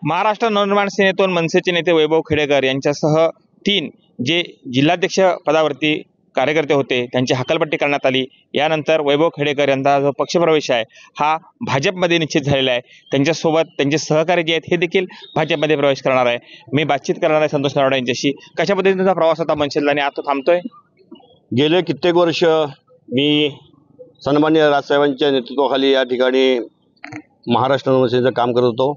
महाराष्ट्र नवनिर्माण सेनेतून मनसेचे नेते वैभव खेडेकर यांच्यासह 3 जे जिल्हाध्यक्ष पदावरती कार्यकर्ते होते त्यांची हकालपट्टी करण्यात आली। यानंतर वैभव खेडेकर यांचा जो पक्षप्रवेश आहे हा भाजपमध्ये निश्चित झालेला आहे। त्यांच्यासोबत त्यांचे सहकारी जे आहेत हे देखील भाजपमध्ये प्रवेश करणार आहे। मी बातचीत करणार आहे संतोष नरवाडे यांच्याशी। कशा पद्धतीचा प्रवास होता मनसेला आणि आता थांबतोय? गेले कित्येक वर्ष मी सन्माननीय राजसाहेबांच्या नेतृत्वाखाली या ठिकाणी महाराष्ट्र नवनिर्माण सेनेचं काम करत होतो।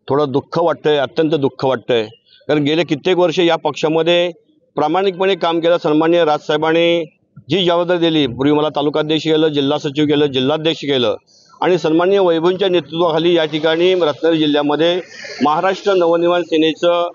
थोडं दुःख वाटतंय, अत्यंत दुःख वाटतंय, कारण गेले कित्येक वर्ष या पक्षामध्ये प्रामाणिकपणे काम केलं। सन्माननीय राजसाहेबांनी जी जबाबदारी दिली, पूर्वी मला तालुकाध्यक्ष केलं, जिल्हा सचिव केलं, जिल्हाध्यक्ष केलं आणि सन्माननीय वैभवच्या नेतृत्वाखाली या ठिकाणी रत्नागिरी जिल्ह्यामध्ये महाराष्ट्र नवनिर्माण सेनेचं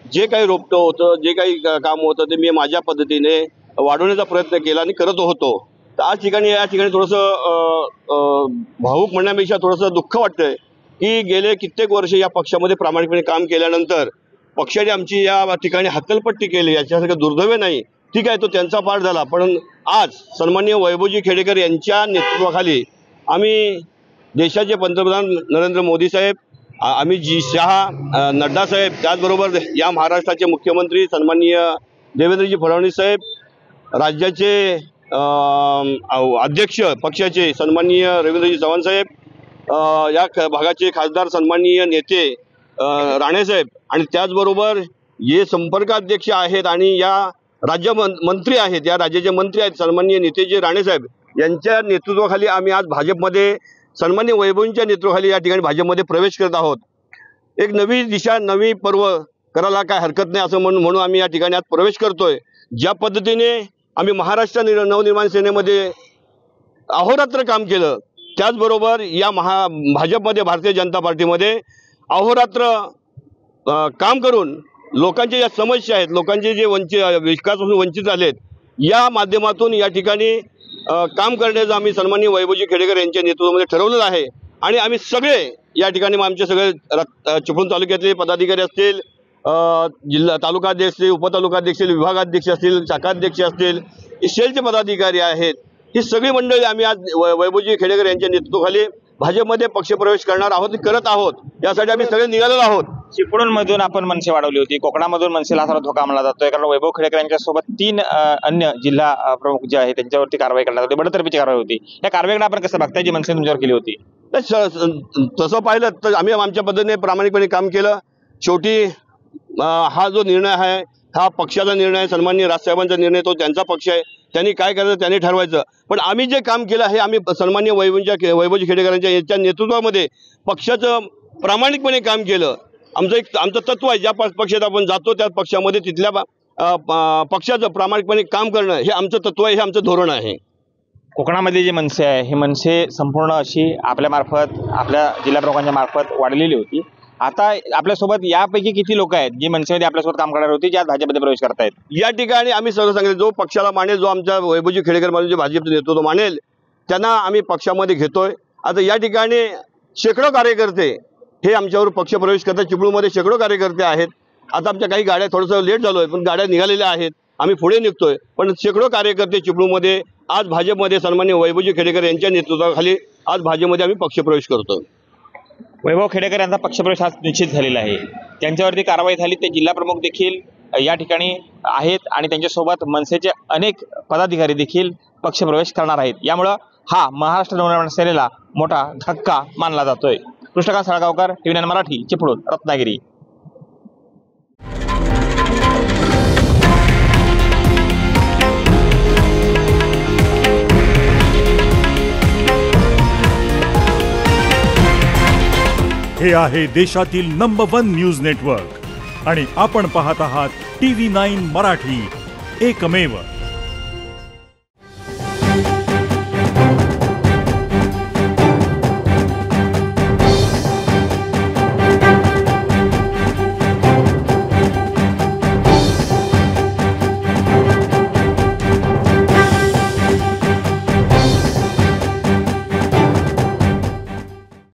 जे काही रोपटं होतं, जे काही काम होतं ते मी माझ्या पद्धतीने वाढवण्याचा प्रयत्न केला आणि करत होतो। तर आज या ठिकाणी थोडंसं भावुक म्हणण्यापेक्षा थोडंसं दुःख वाटतंय की गेले कित्येक वर्ष या पक्षामध्ये प्रामाणिकपणे काम केल्यानंतर पक्षाने आमची या ठिकाणी हक्कलपट्टी केली, याच्यासारखं दुर्दैव नाही। ठीक आहे, तो त्यांचा पाठ झाला, पण आज सन्माननीय वैभवजी खेडेकर यांच्या नेतृत्वाखाली आम्ही देशाचे पंतप्रधान नरेंद्र मोदी साहेब, अमित शहा, नड्डा साहेब, त्याचबरोबर या महाराष्ट्राचे मुख्यमंत्री सन्माननीय देवेंद्रजी फडणवीस साहेब, राज्याचे अध्यक्ष पक्षाचे सन्माननीय रवींद्रजी चव्हाण साहेब, या भागाचे खासदार सन्माननीय नेते राणे साहेब आणि त्याचबरोबर जे संपर्काध्यक्ष आहेत आणि या राज्य मंत्री आहेत, या राज्याचे मंत्री आहेत सन्माननीय नेतेजी राणे साहेब यांच्या नेतृत्वाखाली आम्ही आज भाजपमध्ये सन्माननीय वैभवच्या नेतृत्वाखाली या ठिकाणी भाजपमध्ये प्रवेश करत आहोत। एक नवी दिशा, नवी पर्व करायला काय हरकत नाही असं म्हणून आम्ही या ठिकाणी आज प्रवेश करतोय। ज्या पद्धतीने आम्ही महाराष्ट्र नवनिर्माण सेनेमध्ये अहोरात्र काम केलं, त्याचबरोबर या भाजपमध्ये भारतीय जनता पार्टीमध्ये अहोरात्र काम करून लोकांच्या ज्या समस्या आहेत, लोकांचे जे विकासापासून वंचित झालेत, या माध्यमातून या ठिकाणी काम करण्याचं आम्ही सन्माननीय वैभवजी खेडेकर यांच्या नेतृत्वामध्ये ठरवलेलं आहे। आणि आम्ही सगळे या ठिकाणी आमचे सगळे चिपळूण तालुक्यातले पदाधिकारी असतील, जिल्हा तालुकाध्यक्ष असतील, उपतालुकाध्यक्ष असतील, विभागाध्यक्ष असतील, शाखाध्यक्ष असतील, सेलचे पदाधिकारी आहेत, ही सगळी मंडळी आम्ही आज वैभवजी खेडेकर यांच्या नेतृत्वाखाली भाजपमध्ये पक्षप्रवेश करणार आहोत, करत आहोत। यासाठी आम्ही सगळे निघालेलो आहोत। चिपळूणमधून आपण मनसे वाढवली होती, कोकणामधून मनसेला सर्व धोका मानला जातोय, कारण वैभव खेडेकर यांच्यासोबत 3 अन्य जिल्हा प्रमुख जे आहेत त्यांच्यावरती कारवाई करण्यात होती, बडतर्फीची कारवाई होती। या कारवाईकडे आपण कसं बघताय जी मनसे तुमच्यावर केली होती? तसं पाहिलं तर आम्ही आमच्या पद्धतीने प्रामाणिकपणे काम केलं। शेवटी हा जो निर्णय आहे हा पक्षाचा निर्णय आहे, सन्माननीय राजसाहेबांचा निर्णय, तो त्यांचा पक्ष आहे, त्यांनी काय करायचं त्यांनी ठरवायचं। पण आम्ही जे काम केलं आहे आम्ही सन्माननीय वैभवजी खेडेकरांच्या यांच्या नेतृत्वामध्ये पक्षाचं प्रामाणिकपणे काम केलं। आमचं तत्व आहे, ज्या पक्षात आपण जातो त्या पक्षामध्ये तिथल्या पक्षाचं प्रामाणिकपणे काम करणं हे आमचं तत्व आहे, हे आमचं धोरण आहे। कोकणामध्ये जे मनसे आहे हे मनसे संपूर्ण अशी आपल्यामार्फत, आपल्या जिल्हा प्रमुखांच्या मार्फत वाढलेली होती। आता आपल्यासोबत यापैकी किती लोक आहेत जी मनसेमध्ये आपल्यासोबत काम करणार होती, ज्या भाजपमध्ये प्रवेश करतायत? या ठिकाणी आम्ही सर्व सांगितलं, जो पक्षाला मानेल, जो आमच्या वैभवजी खेडेकर म्हणून जे भाजपचं नेतृत्व मानेल त्यांना आम्ही पक्षामध्ये घेतोय। आता या ठिकाणी शेकडो कार्यकर्ते हे आमच्यावर पक्षप्रवेश करतात। चिपळूणमध्ये शेकडो कार्यकर्ते आहेत। आता आमच्या काही गाड्या थोडंसं लेट झालोय, पण गाड्या निघालेल्या आहेत, आम्ही पुढे निघतोय। पण शेकडो कार्यकर्ते चिपळूणमध्ये आज भाजपमध्ये सन्माननीय वैभवजी खेडेकर यांच्या नेतृत्वाखाली आज भाजपमध्ये आम्ही पक्षप्रवेश करतोय। वैभव खेडेकर यांचा पक्षप्रवेश आज निश्चित झालेला आहे, त्यांच्यावरती कारवाई झाली। ते जिल्हा प्रमुख देखील या ठिकाणी आहेत आणि त्यांच्यासोबत मनसेचे अनेक पदाधिकारी देखील पक्षप्रवेश करणार आहेत। यामुळं हा महाराष्ट्र नवनिर्माण सेनेला मोठा धक्का मानला जातोय। कृष्णकांत साळगावकर, TV9 मराठी, चिपळूण, रत्नागिरी। हे आहे देशातील नंबर 1 न्यूज नेटवर्क आणि आपण पाहत आहात TV9 मराठी, एकमेव।